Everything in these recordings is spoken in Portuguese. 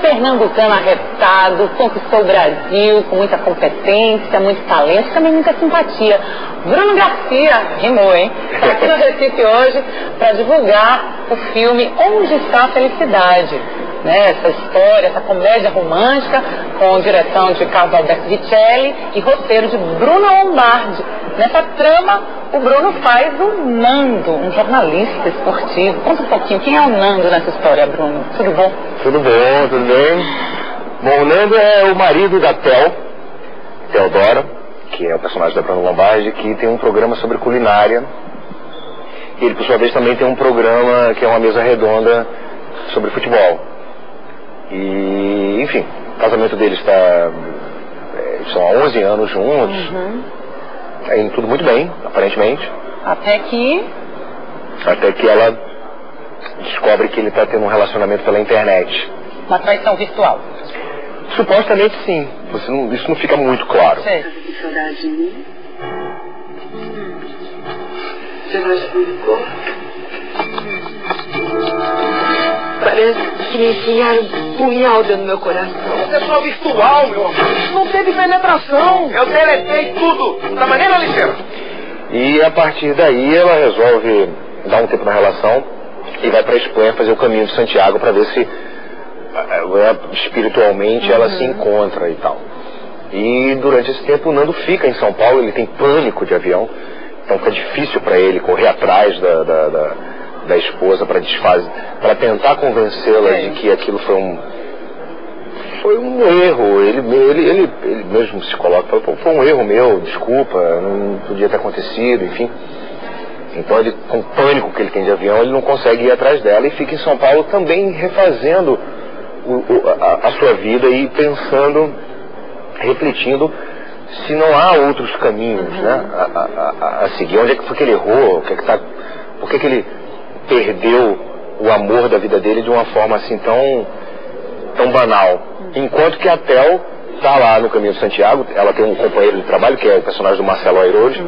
pernambucano arretado, conquistou o Brasil com muita competência, muito talento, também muita simpatia. Bruno Garcia, rimou, hein? Está aqui no Recife hoje para divulgar o filme Onde Está a Felicidade. Né, essa história, essa comédia romântica com direção de Carlos Alberto Vicelli e roteiro de Bruna Lombardi. Nessa trama, o Bruno faz o Nando, um jornalista esportivo. Conta um pouquinho, quem é o Nando nessa história, Bruno? Tudo bom? Tudo bom, tudo bem. Bom, o Nando é o marido da Teodora, que é o personagem da Bruna Lombardi, que tem um programa sobre culinária. E ele, por sua vez, também tem um programa que é uma mesa redonda sobre futebol. E, enfim, o casamento deles são há 11 anos juntos. Tá indo tudo muito bem, aparentemente. Até que ela descobre que ele está tendo um relacionamento pela internet. Uma traição virtual. Supostamente sim. Isso não fica muito claro. Sei. Que saudade de mim? Você não explicou? Parece que me enfiaram um punhal dentro do meu coração. É só virtual, meu amor. Não teve penetração. Eu deletei tudo. Da maneira ligeira. E a partir daí ela resolve dar um tempo na relação e vai para a Espanha fazer o caminho de Santiago para ver se espiritualmente ela se encontra e tal. E durante esse tempo o Nando fica em São Paulo, ele tem pânico de avião, então fica difícil para ele correr atrás da esposa para tentar convencê-la de que aquilo foi um erro. Ele mesmo se coloca, fala, foi um erro meu, desculpa, não podia ter acontecido, enfim. Então ele, com o pânico que ele tem de avião, ele não consegue ir atrás dela e fica em São Paulo também refazendo a sua vida e pensando, refletindo se não há outros caminhos, né, a seguir. Onde é que foi que ele errou? Por que ele perdeu o amor da vida dele de uma forma assim tão banal? Enquanto que a Tel está lá no Caminho de Santiago, ela tem um companheiro de trabalho, que é o personagem do Marcelo Airoldi,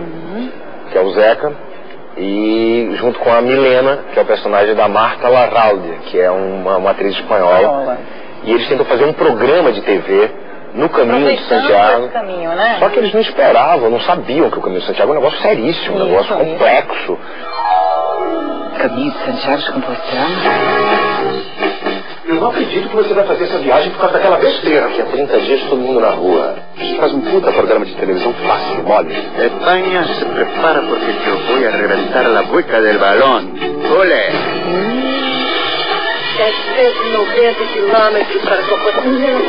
que é o Zeca, e junto com a Milena, que é o personagem da Marta Larralde, que é uma atriz espanhola. E eles tentam fazer um programa de TV no Caminho de Santiago. Caminho, né? Só que eles não esperavam, não sabiam que o Caminho de Santiago é um negócio seríssimo, um negócio complexo. Caminho de Santiago de Compostela? Eu não acredito que você vai fazer essa viagem por causa daquela besteira. Daqui a 30 dias todo mundo na rua. Você faz um puta programa de televisão fácil, mole. España se prepara porque yo voy a reventar la boca del balón. ¡Ole! 790 quilômetros para Compostela.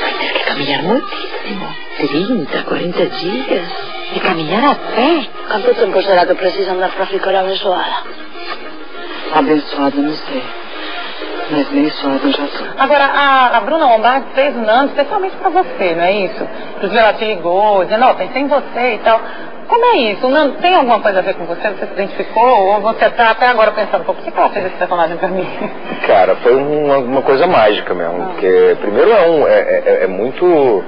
Vai ter que caminhar muitíssimo. 30, 40 dias. E caminhar a pé. Quanto tempo será que precisa andar para ficar abençoada? Abençoada, não sei. Mas abençoada eu já sou. Agora, a Bruna Lombardi fez o Nando especialmente pra você, não é isso? Inclusive ela te ligou, dizendo, pensei em você e tal. Como é isso? O Nando tem alguma coisa a ver com você? Você se identificou? Ou você tá até agora pensando, por que ela fez esse personagem pra mim? Cara, foi uma coisa mágica mesmo. Porque, primeiro, é muito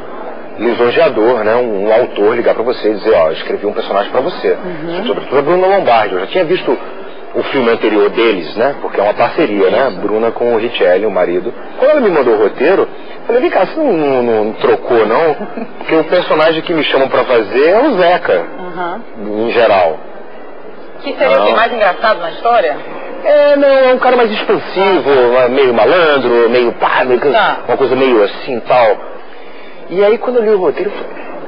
lisonjeador, né? Um autor ligar pra você e dizer, escrevi um personagem pra você. Sobretudo a Bruna Lombardi. Eu já tinha visto o filme anterior deles, né? Porque é uma parceria, né? Bruna com o Richelli, o marido. Quando ela me mandou o roteiro, eu falei, vem cá, você não trocou, não? Porque o personagem que me chamam pra fazer é o Zeca, em geral. Que seria o que mais engraçado na história? É um cara mais expansivo, meio malandro, meio uma coisa meio assim, tal. E aí, quando eu li o roteiro,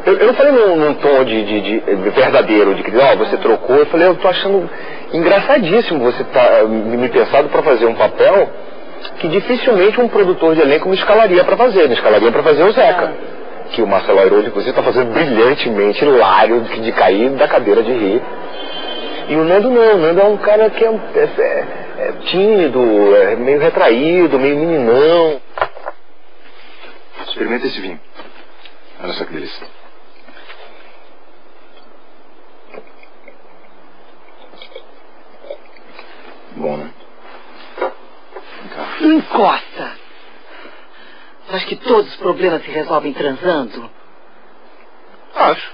eu não falei num tom de verdadeiro, de que você trocou. Eu falei, eu tô achando engraçadíssimo você me pensado para fazer um papel que dificilmente um produtor de elenco me escalaria para fazer. Me escalaria para fazer o Zeca, que o Marcelo Airoldi, inclusive, está fazendo brilhantemente, hilário, de cair da cadeira de rir. E o Nando não. O Nando é um cara que é tímido, é meio retraído, meio meninão. Experimenta esse vinho. Olha só que delícia. Bom, né? Encosta! Você acha que todos os problemas se resolvem transando? Acho.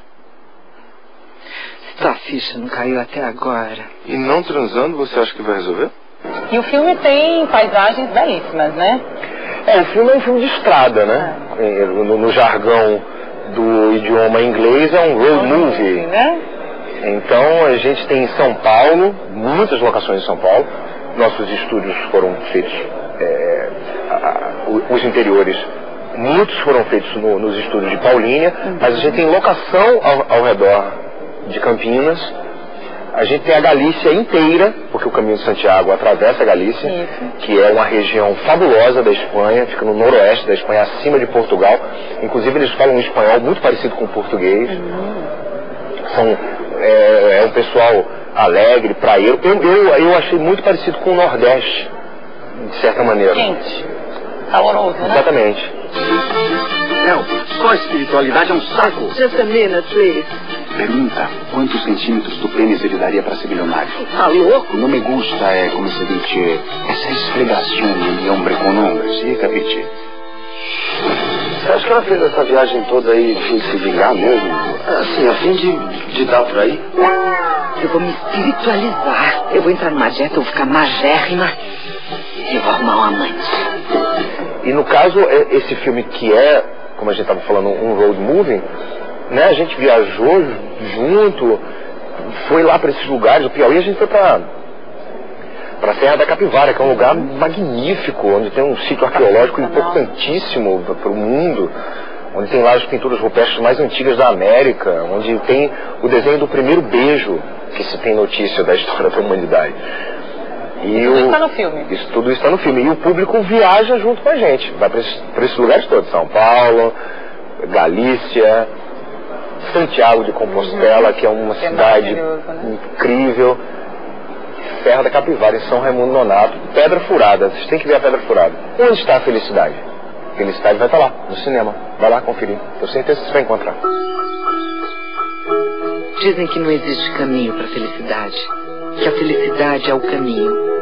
Se tua ficha não caiu até agora. E não transando, você acha que vai resolver? E o filme tem paisagens belíssimas, né? O filme é um filme de estrada, né? No jargão do idioma inglês é um road movie, né? Então a gente tem em São Paulo, muitas locações em São Paulo. Nossos estúdios foram feitos, os interiores, muitos foram feitos nos estúdios de Paulínia, mas a gente tem locação ao redor de Campinas. A gente tem a Galícia inteira, porque o Caminho de Santiago atravessa a Galícia, que é uma região fabulosa da Espanha, fica no noroeste da Espanha, acima de Portugal. Inclusive eles falam um espanhol muito parecido com o português. É um pessoal alegre, praieiro. Eu achei muito parecido com o Nordeste, de certa maneira. Quente, caloroso, né? Exatamente. Só a espiritualidade é um saco. Just a minute, please. Pergunta, quantos centímetros do pênis ele daria para ser bilionário? Tá louco? Não me gusta, como se diz, essa esfregação de homem com homem, sim, capite? Você acha que ela fez essa viagem toda aí a fim de se vingar mesmo? Assim, a fim de dar por aí? Eu vou me espiritualizar. Eu vou entrar numa dieta, eu vou ficar magérrima e vou arrumar um amante. E no caso, esse filme que é, como a gente estava falando, um road movie, né? A gente viajou junto, foi lá para esses lugares do Piauí, a gente foi para a Serra da Capivara, que é um lugar magnífico, onde tem um sítio arqueológico importantíssimo para o mundo, onde tem lá as pinturas rupestres mais antigas da América, onde tem o desenho do primeiro beijo que se tem notícia da história da humanidade. Tudo está no filme. Tudo está no filme. E o público viaja junto com a gente, vai para esses lugares todos, São Paulo, Galícia, Santiago de Compostela, que é uma cidade incrível, Serra da Capivara, em São Raimundo Nonato, Pedra Furada. Vocês têm que ver a Pedra Furada. Onde está a felicidade? A felicidade vai estar lá, no cinema. Vai lá conferir. Tenho certeza que você vai encontrar. Dizem que não existe caminho para a felicidade, que a felicidade é o caminho.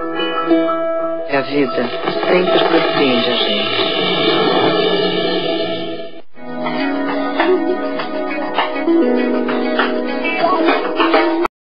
E a vida sempre surpreende a gente.